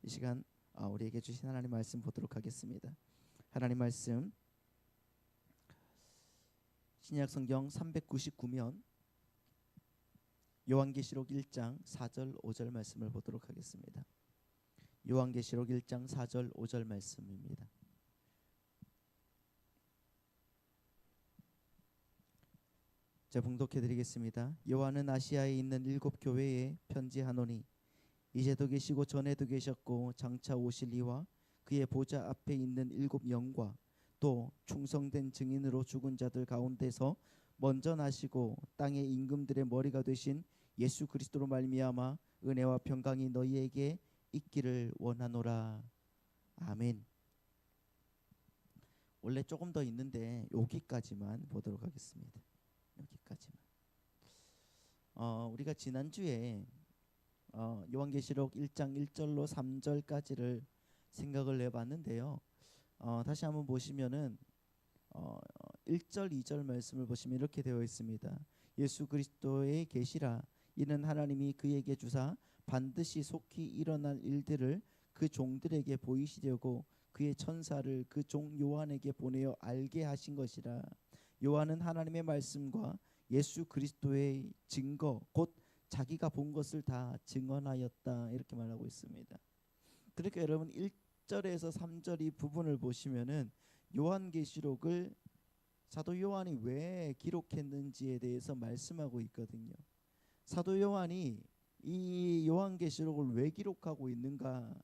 이 시간 우리에게 주신 하나님 말씀 보도록 하겠습니다. 하나님 말씀 신약 성경 399면 요한계시록 1장 4절 5절 말씀을 보도록 하겠습니다. 요한계시록 1장 4절 5절 말씀입니다. 제가 봉독해 드리겠습니다. 요한은 아시아에 있는 7 교회에 편지하노니 이제도 계시고 전에도 계셨고 장차 오실 이와 그의 보좌 앞에 있는 7 영과 또 충성된 증인으로 죽은 자들 가운데서 먼저 나시고 땅의 임금들의 머리가 되신 예수 그리스도로 말미암아 은혜와 평강이 너희에게 있기를 원하노라. 아멘. 원래 조금 더 있는데 여기까지만 보도록 하겠습니다. 여기까지만. 우리가 지난주에 요한계시록 1장 1절로 3절까지를 생각을 해봤는데요. 다시 한번 보시면은 1절 2절 말씀을 보시면 이렇게 되어 있습니다. 예수 그리스도의 계시라 이는 하나님이 그에게 주사 반드시 속히 일어날 일들을 그 종들에게 보이시려고 그의 천사를 그 종 요한에게 보내어 알게 하신 것이라. 요한은 하나님의 말씀과 예수 그리스도의 증거 곧 자기가 본 것을 다 증언하였다 이렇게 말하고 있습니다. 그러니까 여러분 1절에서 3절 이 부분을 보시면은 요한계시록을 사도 요한이 왜 기록했는지에 대해서 말씀하고 있거든요. 사도 요한이 이 요한계시록을 왜 기록하고 있는가?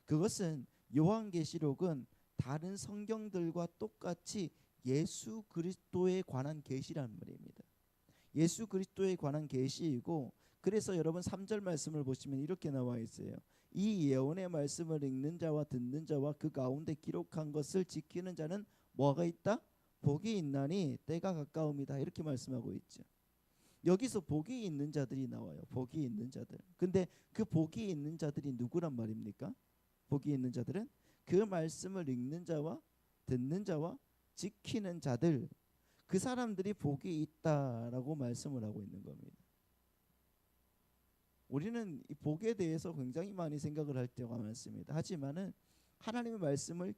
그것은 요한계시록은 다른 성경들과 똑같이 예수 그리스도에 관한 계시란 말입니다. 예수 그리스도에 관한 계시이고, 그래서 여러분 3절 말씀을 보시면 이렇게 나와 있어요. 이 예언의 말씀을 읽는 자와 듣는 자와 그 가운데 기록한 것을 지키는 자는 뭐가 있다? 복이 있나니 때가 가까움이다 이렇게 말씀하고 있죠. 여기서 복이 있는 자들이 나와요. 복이 있는 자들. 근데 그 복이 있는 자들이 누구란 말입니까? 복이 있는 자들은 그 말씀을 읽는 자와 듣는 자와 지키는 자들, 그 사람들이 복이 있다라고 말씀을 하고 있는 겁니다. 우리는 이 복에 대해서 굉장히 많이 생각을 할 때가 많습니다. 하지만은 하나님의 말씀을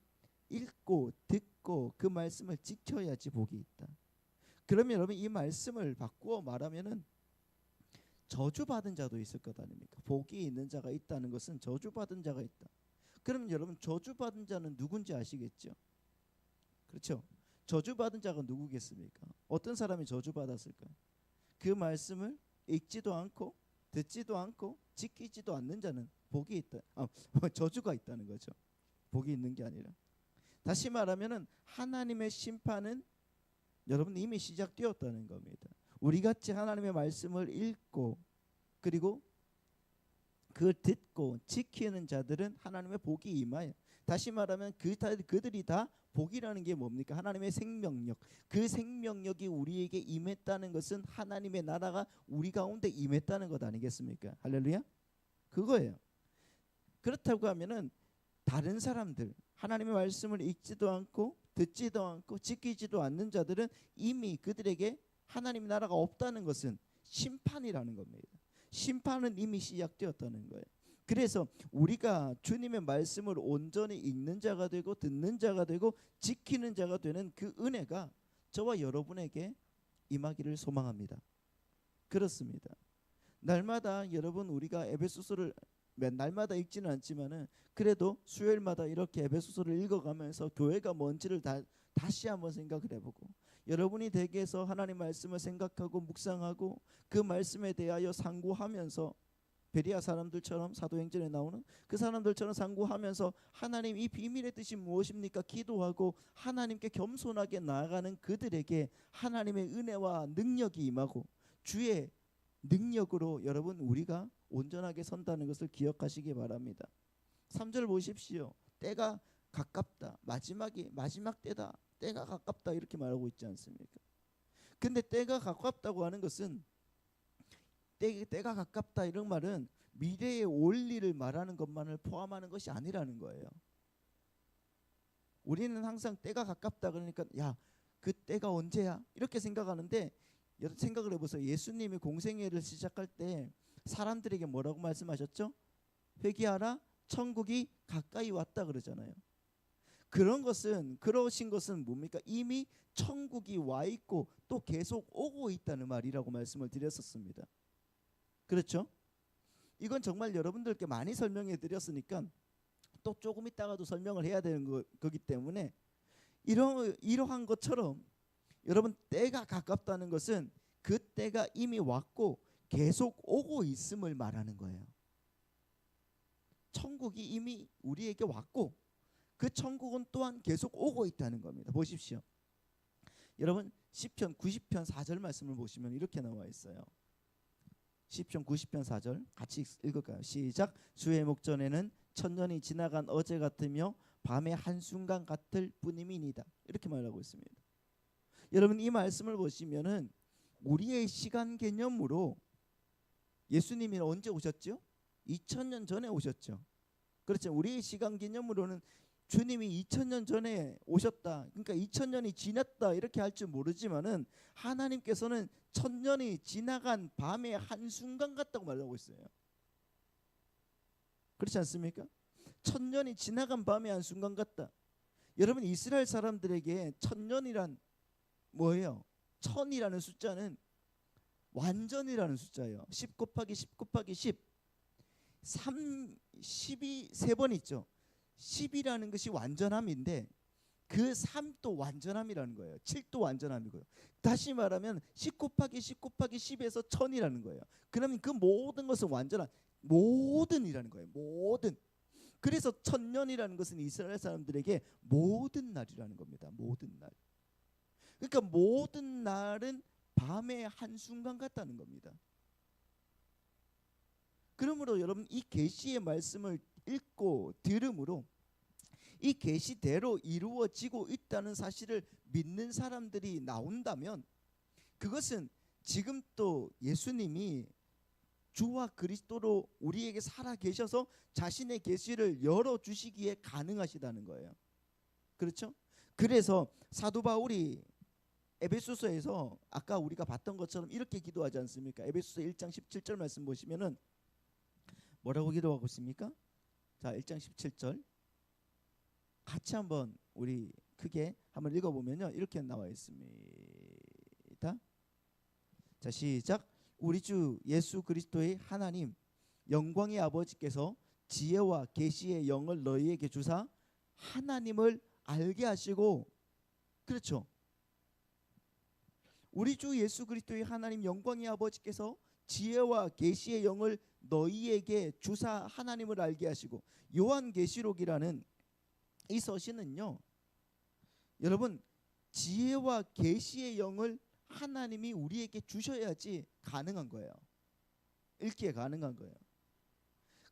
읽고 듣고 그 말씀을 지켜야지 복이 있다. 그러면 여러분 이 말씀을 바꾸어 말하면은 저주받은 자도 있을 것 아닙니까? 복이 있는 자가 있다는 것은 저주받은 자가 있다. 그럼 여러분 저주받은 자는 누군지 아시겠죠? 그렇죠? 저주받은 자가 누구겠습니까? 어떤 사람이 저주받았을까요? 그 말씀을 읽지도 않고 듣지도 않고 지키지도 않는 자는 복이 있다. 저주가 있다는 거죠. 복이 있는 게 아니라. 다시 말하면은 하나님의 심판은 여러분 이미 시작되었다는 겁니다. 우리 같이 하나님의 말씀을 읽고 그리고 그 듣고 지키는 자들은 하나님의 복이 임하여. 다시 말하면 그들이 다 복이라는 게 뭡니까? 하나님의 생명력. 그 생명력이 우리에게 임했다는 것은 하나님의 나라가 우리 가운데 임했다는 것 아니겠습니까? 할렐루야. 그거예요. 그렇다고 하면은 다른 사람들, 하나님의 말씀을 읽지도 않고 듣지도 않고 지키지도 않는 자들은 이미 그들에게 하나님의 나라가 없다는 것은 심판이라는 겁니다. 심판은 이미 시작되었다는 거예요. 그래서 우리가 주님의 말씀을 온전히 읽는 자가 되고 듣는 자가 되고 지키는 자가 되는 그 은혜가 저와 여러분에게 임하기를 소망합니다. 그렇습니다. 날마다 여러분 우리가 에베소서를 날마다 읽지는 않지만은 그래도 수요일마다 이렇게 에베소서를 읽어가면서 교회가 뭔지를 다시 한번 생각을 해보고, 여러분이 댁에서 하나님 말씀을 생각하고 묵상하고 그 말씀에 대하여 상고하면서 베리아 사람들처럼 사도행전에 나오는 그 사람들처럼 상고하면서 하나님 이 비밀의 뜻이 무엇입니까? 기도하고 하나님께 겸손하게 나아가는 그들에게 하나님의 은혜와 능력이 임하고 주의 능력으로 여러분 우리가 온전하게 선다는 것을 기억하시기 바랍니다. 3절 보십시오. 때가 가깝다. 마지막 때다. 때가 가깝다 이렇게 말하고 있지 않습니까? 근데 때가 가깝다고 하는 것은 때가 가깝다 이런 말은 미래의 원리를 말하는 것만을 포함하는 것이 아니라는 거예요. 우리는 항상 때가 가깝다 그러니까 야, 그 때가 언제야? 이렇게 생각하는데 생각을 해보세요. 예수님이 공생애를 시작할 때 사람들에게 뭐라고 말씀하셨죠? 회개하라 천국이 가까이 왔다 그러잖아요. 그러신 것은 뭡니까? 이미 천국이 와 있고 또 계속 오고 있다는 말이라고 말씀을 드렸었습니다. 그렇죠? 이건 정말 여러분들께 많이 설명해 드렸으니까 또 조금 있다가도 설명을 해야 되는 거기 때문에 이러한 것처럼 여러분 때가 가깝다는 것은 그 때가 이미 왔고 계속 오고 있음을 말하는 거예요. 천국이 이미 우리에게 왔고 그 천국은 또한 계속 오고 있다는 겁니다. 보십시오. 여러분 시편 90편 4절 말씀을 보시면 이렇게 나와 있어요. 시편 90편 4절 같이 읽을까요? 시작. 주의 목전에는 천년이 지나간 어제 같으며 밤의 한순간 같을 뿐임이니이다. 이렇게 말하고 있습니다. 여러분 이 말씀을 보시면은 우리의 시간 개념으로 예수님이 언제 오셨죠? 2000년 전에 오셨죠. 그렇죠. 우리의 시간 개념으로는 주님이 2000년 전에 오셨다. 그러니까 2000년이 지났다 이렇게 할 줄 모르지만은 하나님께서는 1000년이 지나간 밤의 한순간 같다고 말하고 있어요. 그렇지 않습니까? 1000년이 지나간 밤의 한순간 같다. 여러분 이스라엘 사람들에게 1000년이란 뭐예요? 1000이라는 숫자는 완전이라는 숫자예요. 10 곱하기 10 곱하기 10 10이 3번 있죠. 10이라는 것이 완전함인데 그 3도 완전함이라는 거예요. 7도 완전함이고요. 다시 말하면 10 곱하기 10 곱하기 10에서 1000이라는 거예요. 그러면 그 모든 것은 완전한 모든이라는 거예요. 모든. 그래서 1000년이라는 것은 이스라엘 사람들에게 모든 날이라는 겁니다. 모든 날. 그러니까 모든 날은 밤의 한순간 같다는 겁니다. 그러므로 여러분 이 계시의 말씀을 읽고 들음으로 이 계시대로 이루어지고 있다는 사실을 믿는 사람들이 나온다면 그것은 지금 또 예수님이 주와 그리스도로 우리에게 살아 계셔서 자신의 계시를 열어주시기에 가능하시다는 거예요. 그렇죠? 그래서 사도 바울이 에베소서에서 아까 우리가 봤던 것처럼 이렇게 기도하지 않습니까? 에베소서 1장 17절 말씀 보시면은 뭐라고 기도하고 있습니까? 자, 1장 17절 같이 한번 우리 크게 한번 읽어보면요 이렇게 나와 있습니다. 자, 시작. 우리 주 예수 그리스도의 하나님 영광의 아버지께서 지혜와 계시의 영을 너희에게 주사 하나님을 알게 하시고, 그렇죠, 우리 주 예수 그리스도의 하나님 영광의 아버지께서 지혜와 계시의 영을 너희에게 주사 하나님을 알게 하시고, 요한계시록이라는 이 서신은요 여러분 지혜와 계시의 영을 하나님이 우리에게 주셔야지 가능한 거예요. 읽기에 가능한 거예요.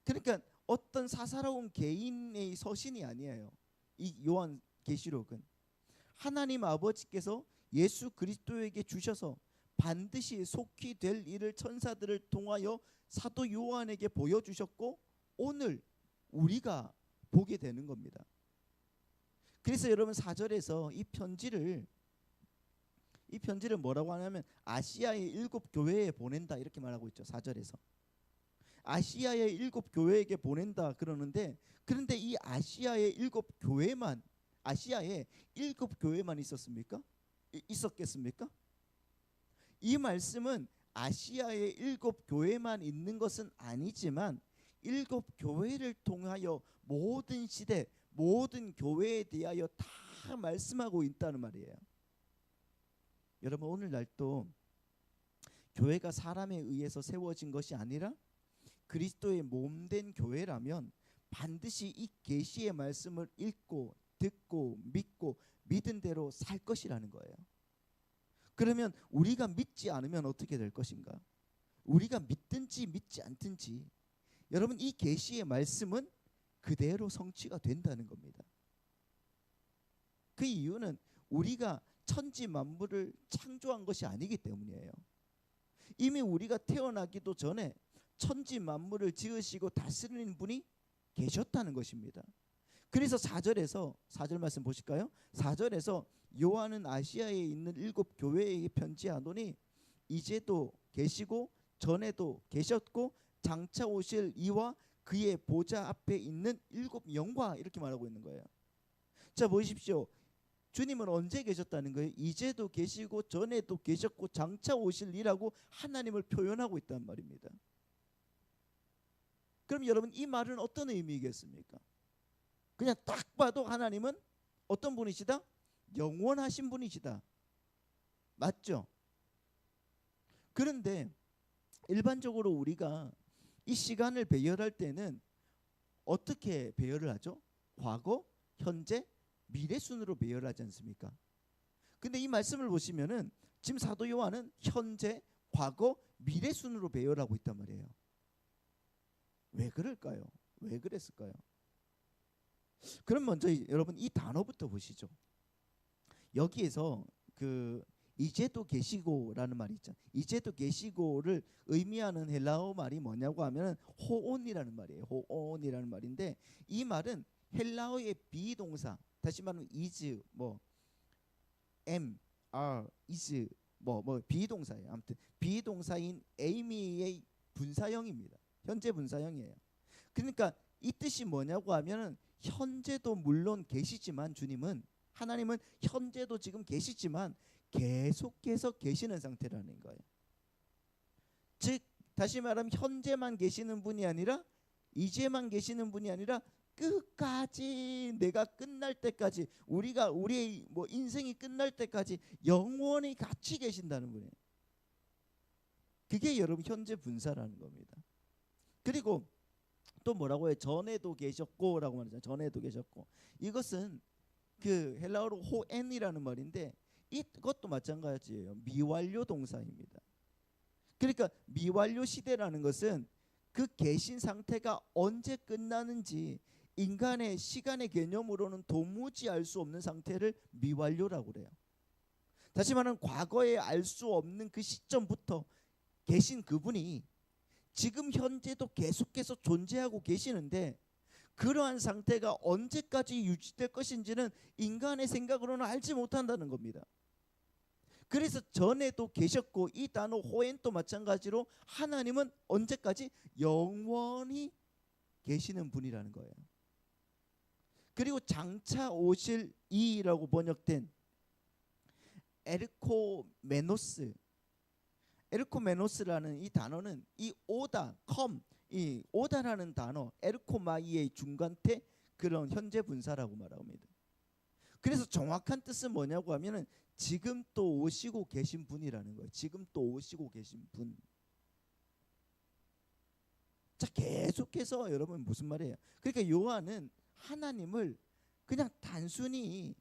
그러니까 어떤 사사로운 개인의 서신이 아니에요. 이 요한계시록은 하나님 아버지께서 예수 그리스도에게 주셔서 반드시 속히 될 일을 천사들을 통하여 사도 요한에게 보여주셨고 오늘 우리가 보게 되는 겁니다. 그래서 여러분 4절에서 이 편지를 뭐라고 하냐면 아시아의 7 교회에 보낸다 이렇게 말하고 있죠. 4절에서 아시아의 7 교회에게 보낸다 그러는데, 그런데 이 아시아의 7 교회만 아시아에 7 교회만 있었겠습니까? 이 말씀은 아시아의 7 교회만 있는 것은 아니지만 7 교회를 통하여 모든 시대 모든 교회에 대하여 다 말씀하고 있다는 말이에요. 여러분 오늘날 또 교회가 사람에 의해서 세워진 것이 아니라 그리스도의 몸된 교회라면 반드시 이 계시의 말씀을 읽고 듣고 믿고 믿은 대로 살 것이라는 거예요. 그러면 우리가 믿지 않으면 어떻게 될 것인가? 우리가 믿든지 믿지 않든지 여러분 이 계시의 말씀은 그대로 성취가 된다는 겁니다. 그 이유는 우리가 천지 만물을 창조한 것이 아니기 때문이에요. 이미 우리가 태어나기도 전에 천지 만물을 지으시고 다스리는 분이 계셨다는 것입니다. 그래서 4절 말씀 보실까요? 4절에서 요한은 아시아에 있는 7 교회에게 편지하노니 이제도 계시고 전에도 계셨고 장차 오실 이와 그의 보좌 앞에 있는 7영과 이렇게 말하고 있는 거예요. 자, 보십시오. 주님은 언제 계셨다는 거예요? 이제도 계시고 전에도 계셨고 장차 오실 이라고 하나님을 표현하고 있단 말입니다. 그럼 여러분, 이 말은 어떤 의미겠습니까? 그냥 딱 봐도 하나님은 어떤 분이시다? 영원하신 분이시다. 맞죠? 그런데 일반적으로 우리가 이 시간을 배열할 때는 어떻게 배열을 하죠? 과거, 현재, 미래 순으로 배열하지 않습니까? 근데 이 말씀을 보시면은 지금 사도 요한은 현재, 과거, 미래 순으로 배열하고 있단 말이에요. 왜 그럴까요? 왜 그랬을까요? 그럼 먼저 여러분 이 단어부터 보시죠. 여기에서 그 이제도 계시고라는 말이 있죠. 이제도 계시고를 의미하는 헬라어 말이 뭐냐고 하면 호온이라는 말이에요. 호온이라는 말인데 이 말은 헬라어의 비동사, 다시 말하면 is, am, are, is, 비동사예요. 아무튼 비동사인 amy의 분사형입니다. 현재 분사형이에요. 그러니까 이 뜻이 뭐냐고 하면은 현재도 물론 계시지만 주님은, 하나님은 현재도 지금 계시지만 계속해서 계시는 상태라는 거예요. 즉 다시 말하면 현재만 계시는 분이 아니라, 이제만 계시는 분이 아니라 끝까지, 내가 끝날 때까지, 우리의 인생이 끝날 때까지 영원히 같이 계신다는 분이에요. 그게 여러분 현재 분사라는 겁니다. 그리고 또 뭐라고 해요? 전에도 계셨고라고 말하잖아요. 전에도 계셨고. 이것은 그 헬라어로 호엔이라는 말인데 이것도 마찬가지예요. 미완료 동사입니다. 그러니까 미완료 시대라는 것은 그 계신 상태가 언제 끝나는지 인간의 시간의 개념으로는 도무지 알 수 없는 상태를 미완료라고 그래요. 다시 말하면 과거에 알 수 없는 그 시점부터 계신 그분이 지금 현재도 계속해서 존재하고 계시는데 그러한 상태가 언제까지 유지될 것인지는 인간의 생각으로는 알지 못한다는 겁니다. 그래서 전에도 계셨고, 이 단어 호엔도 마찬가지로 하나님은 언제까지? 영원히 계시는 분이라는 거예요. 그리고 장차 오실 이라고 번역된 에르코메노스라는 이 단어는 이 오다, 이 오다라는 단어, 에르코마이의 중간태, 그런 현재 분사라고 말합니다. 그래서 정확한 뜻은 뭐냐고 하면은 지금 또 오시고 계신 분이라는 거예요. 지금 또 오시고 계신 분. 자, 계속해서 여러분 무슨 말이에요? 그러니까 요한은 하나님을 그냥 단순히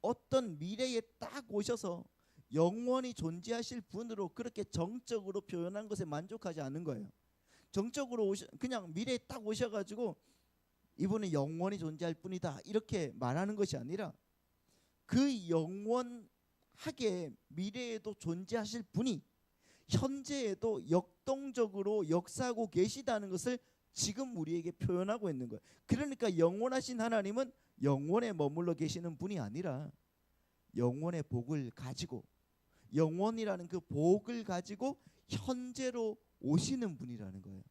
어떤 미래에 딱 오셔서 영원히 존재하실 분으로 그렇게 정적으로 표현한 것에 만족하지 않은 거예요. 정적으로 그냥 미래에 딱 오셔가지고 이분은 영원히 존재할 뿐이다 이렇게 말하는 것이 아니라 그 영원하게 미래에도 존재하실 분이 현재에도 역동적으로 역사하고 계시다는 것을 지금 우리에게 표현하고 있는 거예요. 그러니까 영원하신 하나님은 영원에 머물러 계시는 분이 아니라 영원의 복을 가지고, 영원이라는 그 복을 가지고 현재로 오시는 분이라는 거예요.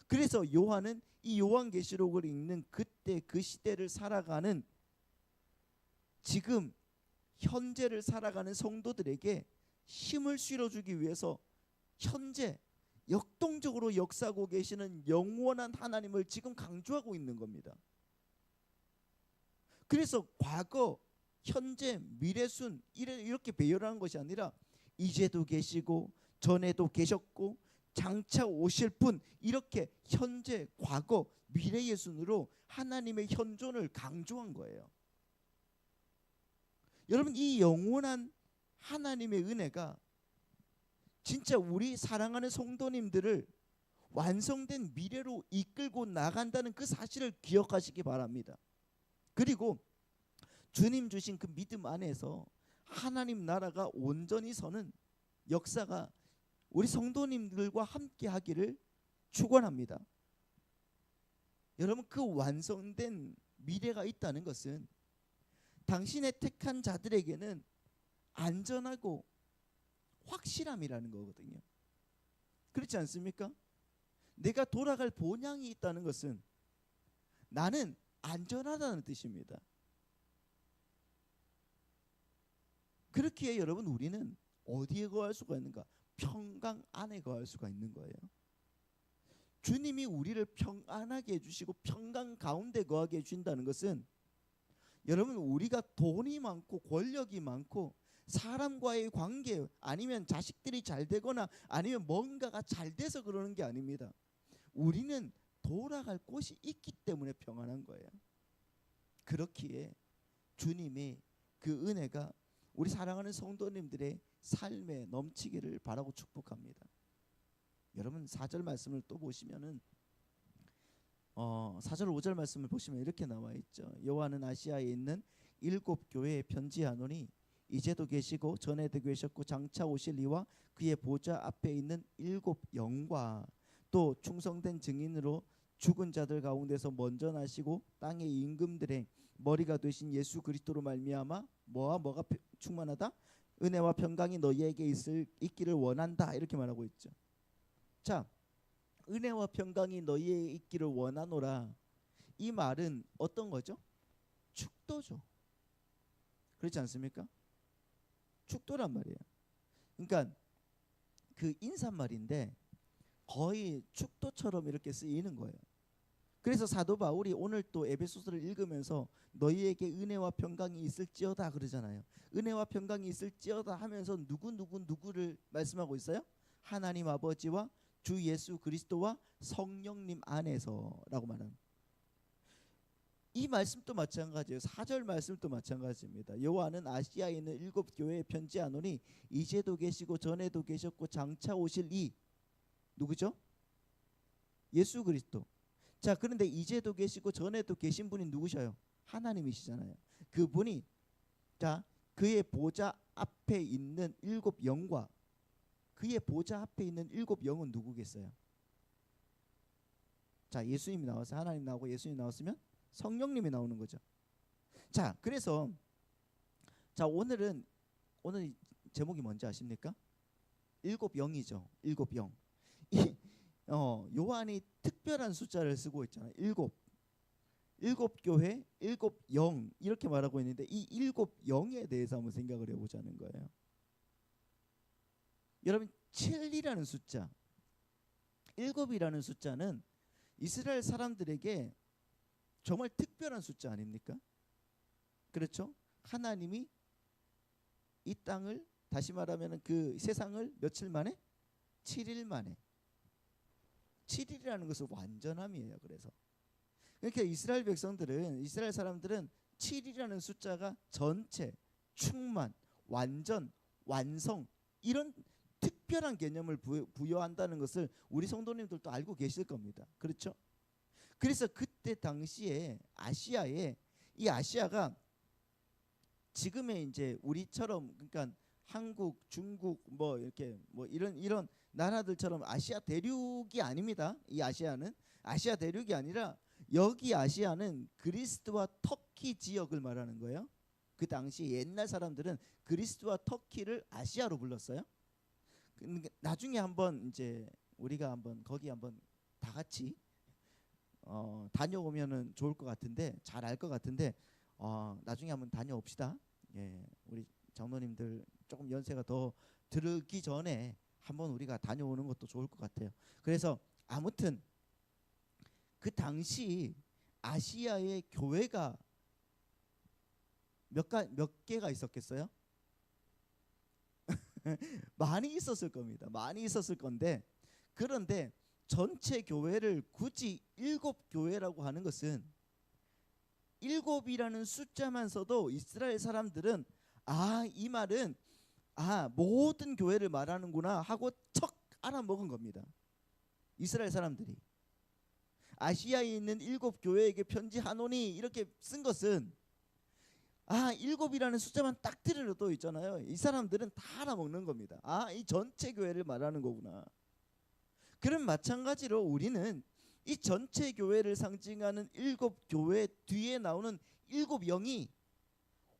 그래서 요한은 이 요한계시록을 읽는 그때 그 시대를 살아가는, 지금 현재를 살아가는 성도들에게 힘을 실어주기 위해서 현재 역동적으로 역사하고 계시는 영원한 하나님을 지금 강조하고 있는 겁니다. 그래서 과거, 현재, 미래순 이렇게 배열하는 것이 아니라 이제도 계시고 전에도 계셨고 장차 오실 분, 이렇게 현재, 과거, 미래의 순으로 하나님의 현존을 강조한 거예요. 여러분, 이 영원한 하나님의 은혜가 진짜 우리 사랑하는 성도님들을 완성된 미래로 이끌고 나간다는 그 사실을 기억하시기 바랍니다. 그리고 주님 주신 그 믿음 안에서 하나님 나라가 온전히 서는 역사가 우리 성도님들과 함께 하기를 축원합니다. 여러분, 그 완성된 미래가 있다는 것은 당신의 택한 자들에게는 안전하고 확실함이라는 거거든요. 그렇지 않습니까? 내가 돌아갈 본향이 있다는 것은 나는 안전하다는 뜻입니다. 그렇기에 여러분 우리는 어디에 거할 수가 있는가? 평강 안에 거할 수가 있는 거예요. 주님이 우리를 평안하게 해주시고 평강 가운데 거하게 해주신다는 것은 여러분 우리가 돈이 많고 권력이 많고 사람과의 관계 아니면 자식들이 잘 되거나 아니면 뭔가가 잘 돼서 그러는 게 아닙니다. 우리는 돌아갈 곳이 있기 때문에 평안한 거예요. 그렇기에 주님의 그 은혜가 우리 사랑하는 성도님들의 삶에 넘치기를 바라고 축복합니다. 여러분 4절 말씀을 또 보시면은 4절 5절 말씀을 보시면 이렇게 나와 있죠. 여호와는 아시아에 있는 7 교회에 편지하노니 이제도 계시고 전에도 계셨고 장차 오실 이와 그의 보좌 앞에 있는 7 영과 또 충성된 증인으로 죽은 자들 가운데서 먼저 나시고 땅의 임금들의 머리가 되신 예수 그리스도로 말미암아 뭐가 충만하다? 은혜와 평강이 너희에게 있기를 원한다. 이렇게 말하고 있죠. 자, 은혜와 평강이 너희에게 있기를 원하노라. 이 말은 어떤 거죠? 축도죠. 그렇지 않습니까? 축도란 말이에요. 그러니까 그 인사말인데 거의 축도처럼 이렇게 쓰이는 거예요. 그래서 사도 바울이 오늘 또 에베소서를 읽으면서 너희에게 은혜와 평강이 있을지어다 그러잖아요. 은혜와 평강이 있을지어다 하면서 누구를 말씀하고 있어요? 하나님 아버지와 주 예수 그리스도와 성령님 안에서라고 말하는. 이 말씀도 마찬가지예요. 4절 말씀도 마찬가지입니다. 여호와는 아시아에 있는 7 교회에 편지하노니 이제도 계시고 전에도 계셨고 장차 오실 이 누구죠? 예수 그리스도. 자, 그런데 이제도 계시고 전에도 계신 분이 누구셔요? 하나님이시잖아요. 그분이 자 그의 보좌 앞에 있는 7 영과 그의 보좌 앞에 있는 7 영은 누구겠어요? 자, 예수님이 나와서 하나님 나오고 예수님 나왔으면 성령님이 나오는 거죠. 자, 그래서 자 오늘 제목이 뭔지 아십니까? 7 영이죠. 7 영. 요한이 특별한 숫자를 쓰고 있잖아요. 7 교회 7 영 이렇게 말하고 있는데 이 7 영에 대해서 한번 생각을 해보자는 거예요. 여러분 7이라는 숫자 7이라는 숫자는 이스라엘 사람들에게 정말 특별한 숫자 아닙니까? 그렇죠? 하나님이 이 땅을 다시 말하면 그 세상을 며칠 만에? 7일 만에. 7일이라는 것은 완전함이에요. 그래서 그러니까 이스라엘 사람들은 7이라는 숫자가 전체, 충만, 완전, 완성 이런 특별한 개념을 부여한다는 것을 우리 성도님들도 알고 계실 겁니다. 그렇죠? 그래서 그때 당시에 이 아시아가 지금의 이제 우리처럼 그러니까 한국, 중국 뭐 이렇게 뭐 이런 나라들처럼 아시아 대륙이 아닙니다. 이 아시아는 아시아 대륙이 아니라 여기 아시아는 그리스와 터키 지역을 말하는 거예요. 그 당시 옛날 사람들은 그리스와 터키를 아시아로 불렀어요. 나중에 한번 이제 우리가 한번 거기 한번 다 같이 다녀오면은 좋을 것 같은데 잘 알 것 같은데 나중에 한번 다녀옵시다. 예, 우리 장로님들 조금 연세가 더 들기 전에 한번 우리가 다녀오는 것도 좋을 것 같아요. 그래서 아무튼 그 당시 아시아의 교회가 몇 개가 있었겠어요? 많이 있었을 겁니다. 많이 있었을 건데 그런데 전체 교회를 굳이 7 교회라고 하는 것은 7이라는 숫자만 써도 이스라엘 사람들은 이 말은 모든 교회를 말하는구나 하고 척 알아먹은 겁니다. 이스라엘 사람들이 아시아에 있는 7 교회에게 편지하노니 이렇게 쓴 것은 7이라는 숫자만 딱 들여도 있잖아요. 이 사람들은 다 알아먹는 겁니다. 이 전체 교회를 말하는 거구나. 그럼 마찬가지로 우리는 이 전체 교회를 상징하는 7 교회 뒤에 나오는 7 영이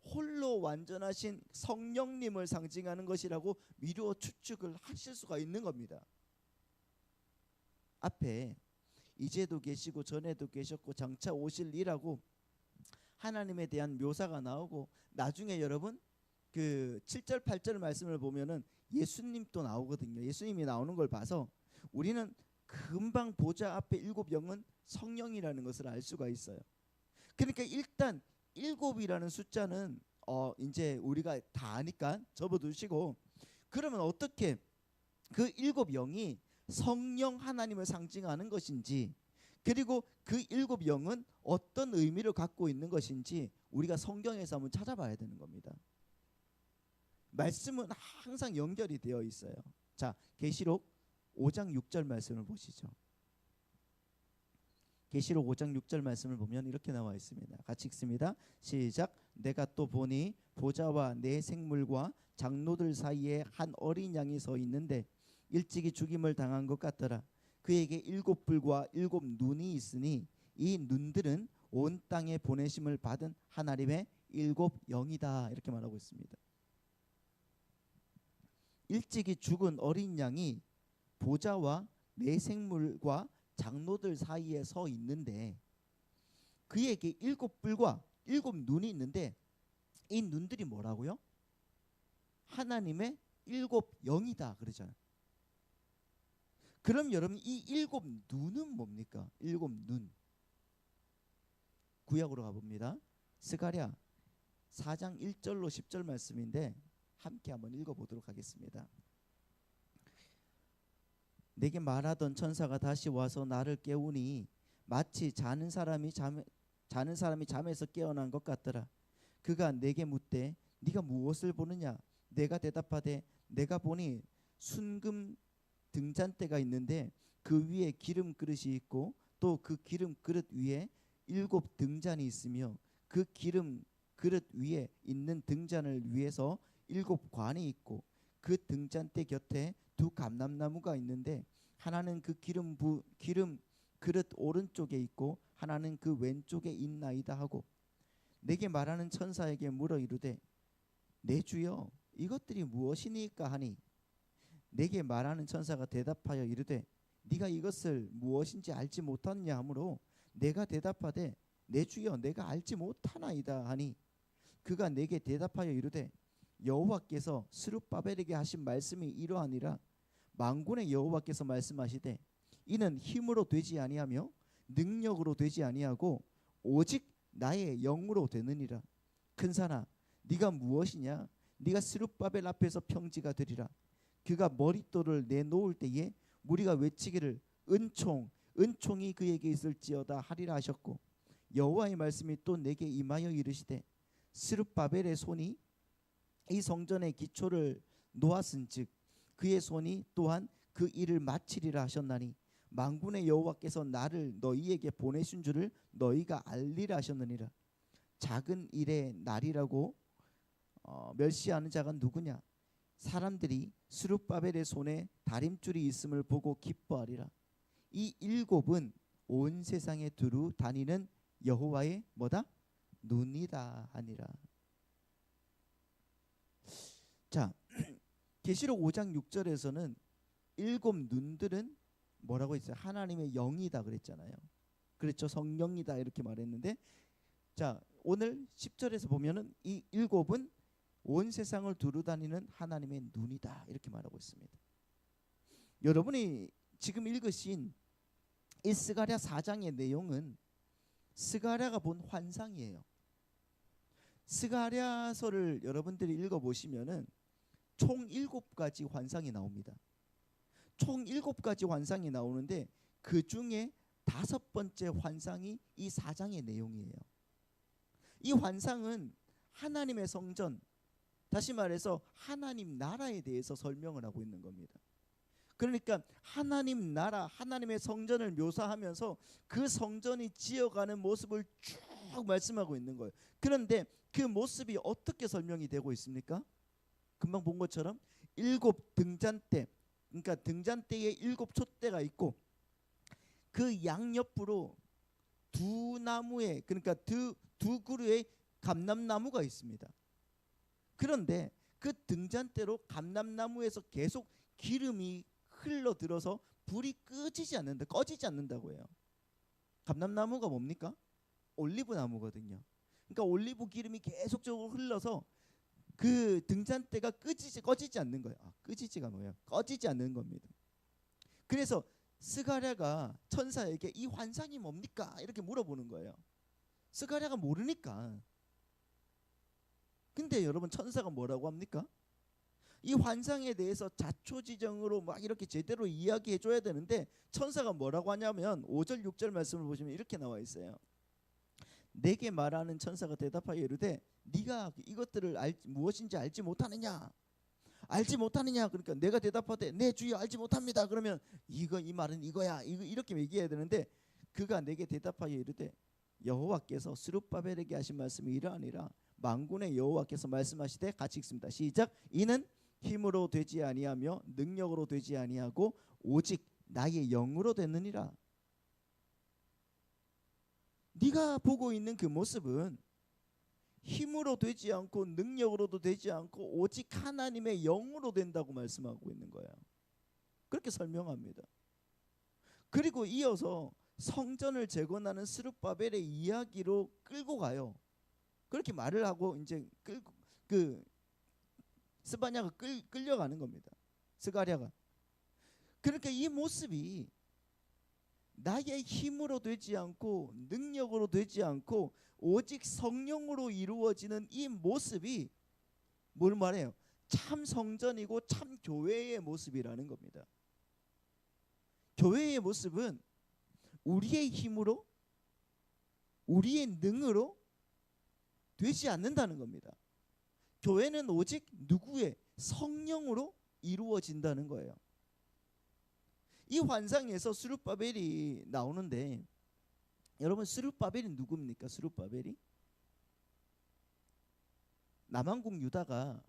홀로 완전하신 성령님을 상징하는 것이라고 미루어 추측을 하실 수가 있는 겁니다. 앞에 이제도 계시고 전에도 계셨고 장차 오실 이라고 하나님에 대한 묘사가 나오고, 나중에 여러분 그 7절 8절 말씀을 보면은 예수님도 나오거든요. 예수님이 나오는 걸 봐서 우리는 금방 보좌 앞에 일곱 영은 성령이라는 것을 알 수가 있어요. 그러니까 일단 일곱이라는 숫자는 이제 우리가 다 아니까 접어두시고, 그러면 어떻게 그 일곱 영이 성령 하나님을 상징하는 것인지, 그리고 그 일곱 영은 어떤 의미를 갖고 있는 것인지 우리가 성경에서 한번 찾아봐야 되는 겁니다. 말씀은 항상 연결이 되어 있어요. 자, 계시록 5장 6절 말씀을 보시죠. 계시록 5장 6절 말씀을 보면 이렇게 나와 있습니다. 같이 읽습니다. 시작. 내가 또 보니 보좌와 네 생물과 장로들 사이에 한 어린 양이 서 있는데 일찍이 죽임을 당한 것 같더라. 그에게 일곱 뿔과 일곱 눈이 있으니 이 눈들은 온 땅에 보내심을 받은 하나님의 일곱 영이다. 이렇게 말하고 있습니다. 일찍이 죽은 어린 양이 보좌와 네 생물과 장로들 사이에 서 있는데, 그에게 일곱 뿔과 일곱 눈이 있는데 이 눈들이 뭐라고요? 하나님의 일곱 영이다 그러잖아요. 그럼 여러분 이 일곱 눈은 뭡니까? 일곱 눈. 구약으로 가봅니다. 스가랴 4장 1절로 10절 말씀인데 함께 한번 읽어보도록 하겠습니다. 내게 말하던 천사가 다시 와서 나를 깨우니 마치 자는 사람이 잠에서 깨어난 것 같더라. 그가 내게 묻되 네가 무엇을 보느냐? 내가 대답하되 내가 보니 순금 등잔대가 있는데 그 위에 기름 그릇이 있고 또 그 기름 그릇 위에 일곱 등잔이 있으며 그 기름 그릇 위에 있는 등잔을 위해서 일곱 관이 있고 그 등잔대 곁에 두 감람나무가 있는데 하나는 그 기름 그릇 오른쪽에 있고 하나는 그 왼쪽에 있나이다 하고, 내게 말하는 천사에게 물어 이르되 내 주여 이것들이 무엇이니까 하니, 내게 말하는 천사가 대답하여 이르되 네가 이것을 무엇인지 알지 못하느냐 하므로 내가 대답하되 내 주여 내가 알지 못하나이다 하니, 그가 내게 대답하여 이르되 여호와께서 스룹바벨에게 하신 말씀이 이러하니라. 만군의 여호와께서 말씀하시되 이는 힘으로 되지 아니하며 능력으로 되지 아니하고 오직 나의 영으로 되느니라. 큰사나 네가 무엇이냐? 네가 스룹바벨 앞에서 평지가 되리라. 그가 머릿돌을 내놓을 때에 무리가 외치기를 은총이 그에게 있을지어다 하리라 하셨고, 여호와의 말씀이 또 내게 임하여 이르시되 스룹바벨의 손이 이 성전의 기초를 놓았은즉 그의 손이 또한 그 일을 마치리라 하셨나니, 만군의 여호와께서 나를 너희에게 보내신 줄을 너희가 알리라 하셨느니라. 작은 일의 날이라고 멸시하는 자가 누구냐? 사람들이 스룹바벨의 손에 다림줄이 있음을 보고 기뻐하리라. 이 일곱은 온 세상에 두루 다니는 여호와의 뭐다? 눈이다 하니라. 자, 계시록 5장 6절에서는 일곱 눈들은 뭐라고 했어요? 하나님의 영이다 그랬잖아요. 그렇죠? 성령이다 이렇게 말했는데, 자 오늘 10절에서 보면은 이 일곱은 온 세상을 두루 다니는 하나님의 눈이다 이렇게 말하고 있습니다. 여러분이 지금 읽으신 이 스가랴 4장의 내용은 스가랴가 본 환상이에요. 스가랴서를 여러분들이 읽어보시면은 총 7가지 환상이 나옵니다. 총 7가지 환상이 나오는데 그 중에 5번째 환상이 이 4장의 내용이에요. 이 환상은 하나님의 성전, 다시 말해서 하나님 나라에 대해서 설명을 하고 있는 겁니다. 그러니까 하나님 나라, 하나님의 성전을 묘사하면서 그 성전이 지어가는 모습을 쭉 말씀하고 있는 거예요. 그런데 그 모습이 어떻게 설명이 되고 있습니까? 금방 본 것처럼 7 등잔대, 그러니까 등잔대에 7 촛대가 있고 그 양옆으로 두 나무에, 그러니까 두 그루의 감람나무가 있습니다. 그런데 그 등잔대로 감람나무에서 계속 기름이 흘러들어서 불이 꺼지지 않는다고 해요. 감람나무가 뭡니까? 올리브 나무거든요. 그러니까 올리브 기름이 계속적으로 흘러서 그 등잔대가 꺼지지 않는 거예요. 꺼지지가 뭐예요? 꺼지지 않는 겁니다. 그래서 스가랴가 천사에게 이 환상이 뭡니까? 이렇게 물어보는 거예요. 스가랴가 모르니까. 근데 여러분 천사가 뭐라고 합니까? 이 환상에 대해서 자초지정으로 막 이렇게 제대로 이야기해 줘야 되는데 천사가 뭐라고 하냐면 5절 6절 말씀을 보시면 이렇게 나와 있어요. 내게 말하는 천사가 대답하여 이르되 네가 이것들을 무엇인지 알지 못하느냐? 알지 못하느냐? 그러니까 내가 대답하되 네 주여 알지 못합니다. 그러면 이 말은 이거야. 이렇게 얘기해야 되는데 그가 내게 대답하여 이르되 여호와께서 스룹바벨에게 하신 말씀이 이러하니라. 만군의 여호와께서 말씀하시되 같이 읽습니다. 시작. 이는 힘으로 되지 아니하며 능력으로 되지 아니하고 오직 나의 영으로 되느니라. 네가 보고 있는 그 모습은 힘으로 되지 않고 능력으로도 되지 않고 오직 하나님의 영으로 된다고 말씀하고 있는 거예요. 그렇게 설명합니다. 그리고 이어서 성전을 재건하는 스룹바벨의 이야기로 끌고 가요. 그렇게 말을 하고 이제 스바냐가 끌려가는 겁니다. 스가랴가. 그러니까 이 모습이 나의 힘으로 되지 않고 능력으로 되지 않고 오직 성령으로 이루어지는 이 모습이 뭘 말해요? 참 성전이고 참 교회의 모습이라는 겁니다. 교회의 모습은 우리의 힘으로 우리의 능으로 되지 않는다는 겁니다. 교회는 오직 누구의 성령으로 이루어진다는 거예요. 이 환상에서 스룹바벨이 나오는데 여러분 스룹바벨이 누굽니까? 스룹바벨이 남왕국 유다가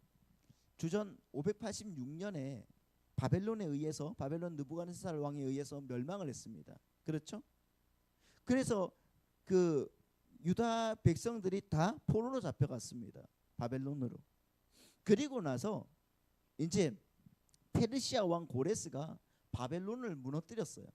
주전 586년에 바벨론 느부갓네살 왕에 의해서 멸망을 했습니다. 그렇죠? 그래서 그 유다 백성들이 다 포로로 잡혀갔습니다. 바벨론으로. 그리고 나서 이제 페르시아 왕 고레스가 바벨론을 무너뜨렸어요.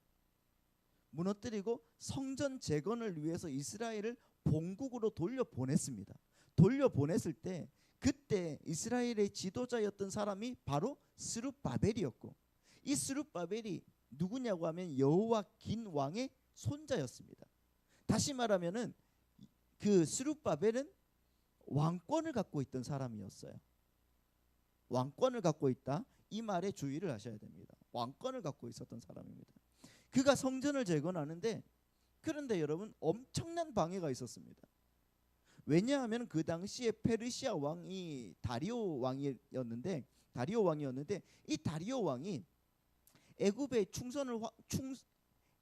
무너뜨리고 성전 재건을 위해서 이스라엘을 본국으로 돌려보냈습니다. 돌려보냈을 때 그때 이스라엘의 지도자였던 사람이 바로 스룹바벨이었고 이 스룹바벨이 누구냐고 하면 여호와긴 왕의 손자였습니다. 다시 말하면은 그 스룹바벨은 왕권을 갖고 있던 사람이었어요. 왕권을 갖고 있다. 이 말에 주의를 하셔야 됩니다. 왕권을 갖고 있었던 사람입니다. 그가 성전을 재건하는데 그런데 여러분 엄청난 방해가 있었습니다. 왜냐하면 그 당시에 페르시아 왕이 다리오 왕이었는데 이 다리오 왕이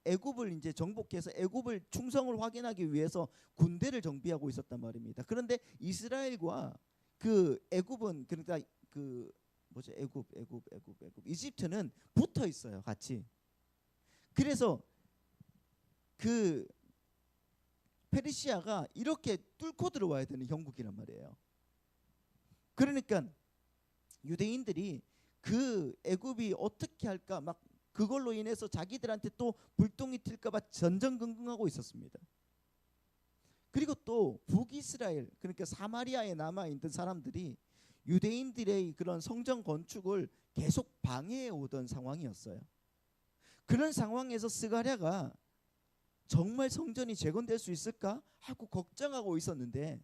애굽을 이제 정복해서 애굽을 충성을 확인하기 위해서 군대를 정비하고 있었단 말입니다. 그런데 이스라엘과 그 애굽은 그러니까 애굽 이집트는 붙어 있어요, 같이. 그래서 그 페르시아가 이렇게 뚫고 들어와야 되는 형국이란 말이에요. 그러니까 유대인들이 그 애굽이 어떻게 할까 막 그걸로 인해서 자기들한테 또 불똥이 튈까 봐 전전긍긍하고 있었습니다. 그리고 또 북이스라엘 그러니까 사마리아에 남아 있는 사람들이 유대인들의 그런 성전 건축을 계속 방해해 오던 상황이었어요. 그런 상황에서 스가랴가 정말 성전이 재건될 수 있을까 하고 걱정하고 있었는데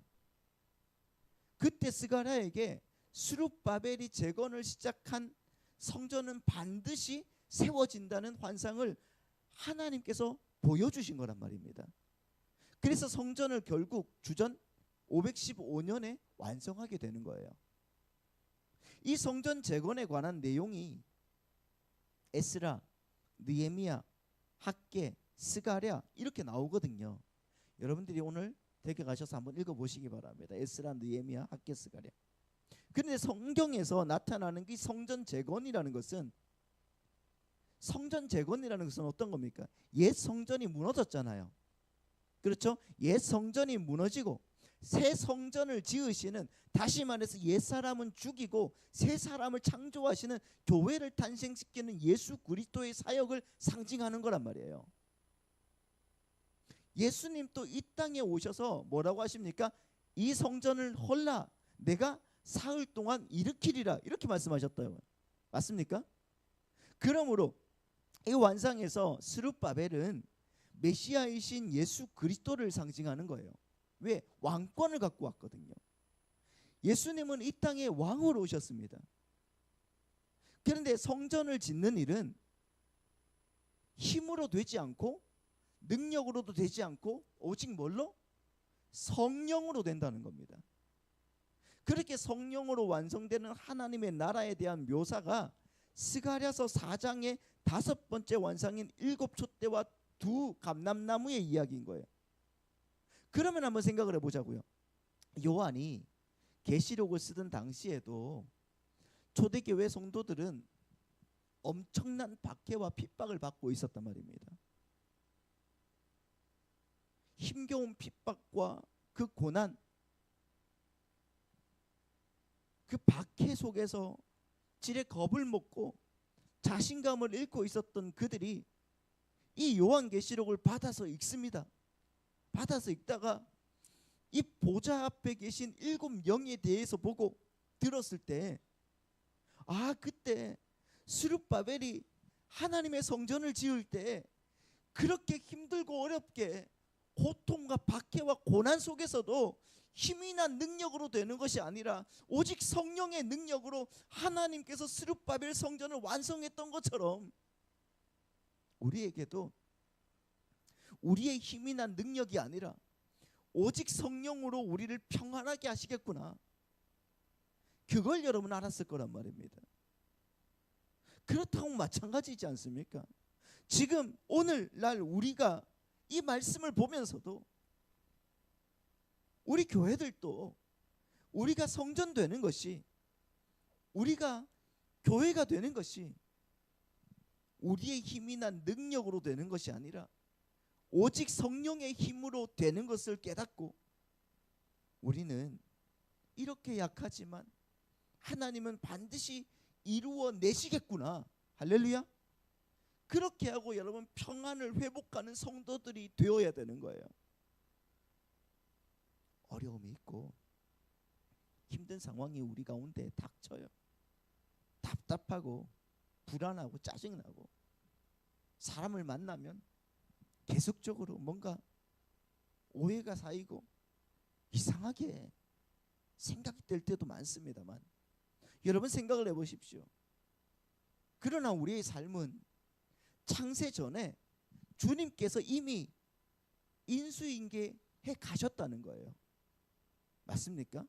그때 스가랴에게 스룹바벨이 재건을 시작한 성전은 반드시 세워진다는 환상을 하나님께서 보여주신 거란 말입니다. 그래서 성전을 결국 주전 515년에 완성하게 되는 거예요. 이 성전 재건에 관한 내용이 에스라, 느헤미야, 학개, 스가랴 이렇게 나오거든요. 여러분들이 오늘 댁에 가셔서 한번 읽어보시기 바랍니다. 에스라, 느헤미야, 학개, 스가랴. 그런데 성경에서 나타나는 이 성전 재건이라는 것은 어떤 겁니까? 옛 성전이 무너졌잖아요. 그렇죠? 옛 성전이 무너지고 새 성전을 지으시는, 다시 말해서 옛사람은 죽이고 새 사람을 창조하시는 교회를 탄생시키는 예수 그리스도의 사역을 상징하는 거란 말이에요. 예수님 또 이 땅에 오셔서 뭐라고 하십니까? 이 성전을 헐라 내가 사흘 동안 일으키리라, 이렇게 말씀하셨다요. 맞습니까? 그러므로 이 완상에서 스룹바벨은 메시아이신 예수 그리스도를 상징하는 거예요. 왜? 왕권을 갖고 왔거든요. 예수님은 이 땅에 왕으로 오셨습니다. 그런데 성전을 짓는 일은 힘으로 되지 않고 능력으로도 되지 않고 오직 뭘로? 성령으로 된다는 겁니다. 그렇게 성령으로 완성되는 하나님의 나라에 대한 묘사가 스가랴서 4장의 5번째 완상인 7촛대와 2 감람나무의 이야기인 거예요. 그러면 한번 생각을 해보자고요. 요한이 계시록을 쓰던 당시에도 초대교회 성도들은 엄청난 박해와 핍박을 받고 있었단 말입니다. 힘겨운 핍박과 그 고난, 그 박해 속에서 지레 겁을 먹고 자신감을 잃고 있었던 그들이 이 요한계시록을 받아서 읽습니다. 받아서 읽다가 이 보좌 앞에 계신 7 영에 대해서 보고 들었을 때, 아, 그때 스룹바벨이 하나님의 성전을 지을 때 그렇게 힘들고 어렵게 고통과 박해와 고난 속에서도 힘이나 능력으로 되는 것이 아니라 오직 성령의 능력으로 하나님께서 스룹바벨 성전을 완성했던 것처럼 우리에게도 우리의 힘이나 능력이 아니라 오직 성령으로 우리를 평안하게 하시겠구나, 그걸 여러분 알았을 거란 말입니다. 그렇다고 마찬가지지 않습니까? 지금 오늘날 우리가 이 말씀을 보면서도 우리 교회들도 우리가 성전 되는 것이, 우리가 교회가 되는 것이 우리의 힘이나 능력으로 되는 것이 아니라 오직 성령의 힘으로 되는 것을 깨닫고, 우리는 이렇게 약하지만 하나님은 반드시 이루어 내시겠구나, 할렐루야, 그렇게 하고 여러분 평안을 회복하는 성도들이 되어야 되는 거예요. 어려움이 있고 힘든 상황이 우리 가운데 닥쳐요. 답답하고 불안하고 짜증나고 사람을 만나면 계속적으로 뭔가 오해가 쌓이고 이상하게 생각이 될 때도 많습니다만, 여러분 생각을 해보십시오. 그러나 우리의 삶은 창세 전에 주님께서 이미 인수인계해 가셨다는 거예요. 맞습니까?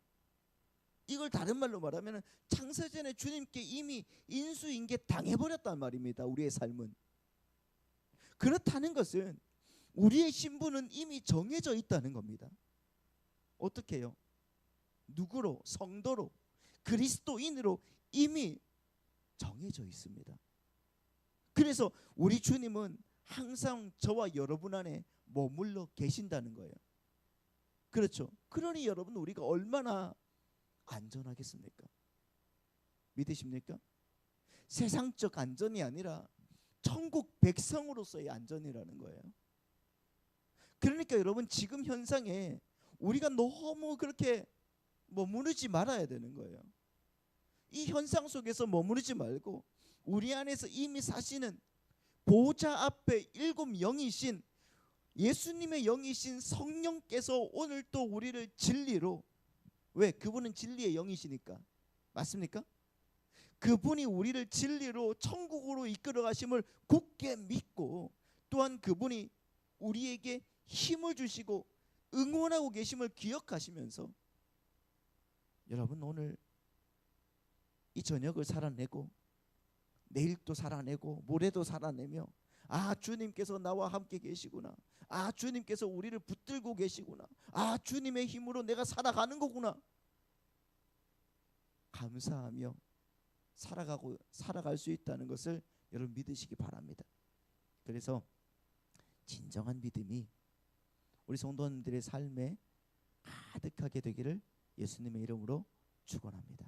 이걸 다른 말로 말하면 창세 전에 주님께 이미 인수인계 당해버렸단 말입니다. 우리의 삶은. 그렇다는 것은 우리의 신분은 이미 정해져 있다는 겁니다. 어떻게 해요? 누구로? 성도로, 그리스도인으로 이미 정해져 있습니다. 그래서 우리 주님은 항상 저와 여러분 안에 머물러 계신다는 거예요. 그렇죠? 그러니 여러분, 우리가 얼마나 안전하겠습니까? 믿으십니까? 세상적 안전이 아니라 천국 백성으로서의 안전이라는 거예요. 그러니까 여러분, 지금 현상에 우리가 너무 그렇게 머무르지 말아야 되는 거예요. 이 현상 속에서 머무르지 말고 우리 안에서 이미 사시는 보좌 앞에 7 영이신 예수님의 영이신 성령께서 오늘 또 우리를 진리로, 왜? 그분은 진리의 영이시니까. 맞습니까? 그분이 우리를 진리로 천국으로 이끌어 가심을 굳게 믿고, 또한 그분이 우리에게 힘을 주시고 응원하고 계심을 기억하시면서, 여러분 오늘 이 저녁을 살아내고 내일 또 살아내고 모레도 살아내며, 아, 주님께서 나와 함께 계시구나, 아, 주님께서 우리를 붙들고 계시구나, 아, 주님의 힘으로 내가 살아가는 거구나, 감사하며 살아갈 수 있다는 것을 여러분 믿으시기 바랍니다. 그래서 진정한 믿음이 우리 성도님들의 삶에 가득하게 되기를 예수님의 이름으로 축원합니다.